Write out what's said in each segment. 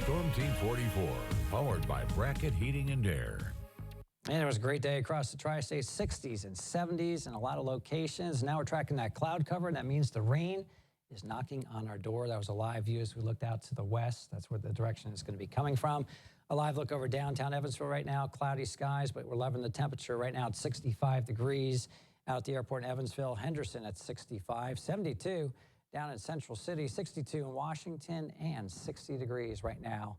Storm Team 44, powered by Bracket Heating and Air. And it was a great day across the tri-state, 60s and 70s in a lot of locations. Now we're tracking that cloud cover, and that means the rain is knocking on our door. That was a live view as we looked out to the west. That's where the direction is going to be coming from. A live look over downtown Evansville right now, cloudy skies, but we're loving the temperature right now at 65 degrees. Out at the airport in Evansville, Henderson at 65, 72 down in Central City, 62 in Washington, and 60 degrees right now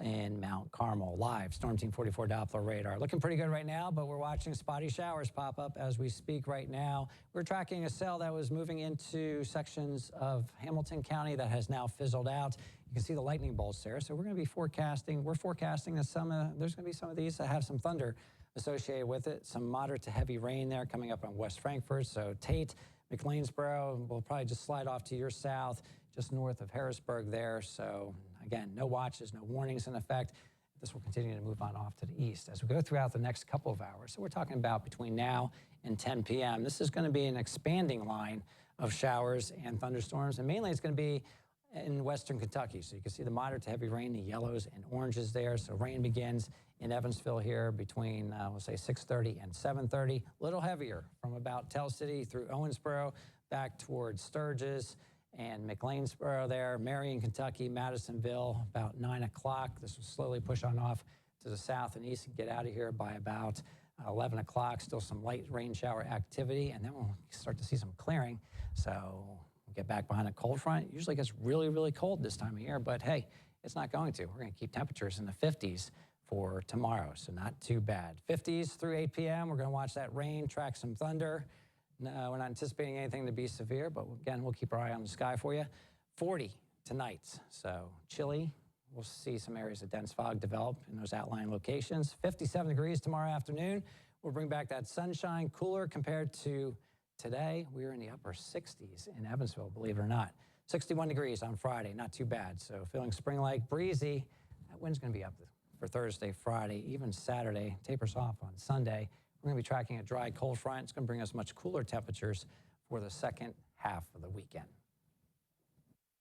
in Mount Carmel. Live Storm Team 44 Doppler radar. Looking pretty good right now, but we're watching spotty showers pop up as we speak right now. We're tracking a cell that was moving into sections of Hamilton County that has now fizzled out. You can see the lightning bolts there. So we're going to be forecasting. We're forecasting that there's going to be some of these that have some thunder associated with it. Some moderate to heavy rain there coming up on West Frankfort. So Tate, McLeansboro will probably just slide off to your south, just north of Harrisburg there. So again, no watches, no warnings in effect. This will continue to move on off to the east as we go throughout the next couple of hours. So we're talking about between now and 10 p.m. This is going to be an expanding line of showers and thunderstorms, and mainly it's going to be in western Kentucky. So you can see the moderate to heavy rain, the yellows and oranges there. So rain begins in Evansville here between, we'll say 6:30 and 7:30. A little heavier from about Tell City through Owensboro back towards Sturgis and McLeansboro there. Marion, Kentucky, Madisonville, about 9 o'clock. This will slowly push on off to the south and east and get out of here by about 11 o'clock. Still some light rain shower activity, and then we'll start to see some clearing. So get back behind a cold front. It usually gets really, really cold this time of year, but hey, it's not going to. We're going to keep temperatures in the 50s for tomorrow, so not too bad. 50s through 8 p.m. We're going to watch that rain, track some thunder. No, we're not anticipating anything to be severe, but again, we'll keep our eye on the sky for you. 40 tonight, so chilly. We'll see some areas of dense fog develop in those outlying locations. 57 degrees tomorrow afternoon. We'll bring back that sunshine, cooler compared to today. We were in the upper 60s in Evansville, believe it or not. 61 degrees on Friday, not too bad. So feeling spring-like, breezy. That wind's going to be up for Thursday, Friday, even Saturday. Tapers off on Sunday. We're going to be tracking a dry cold front. It's going to bring us much cooler temperatures for the second half of the weekend.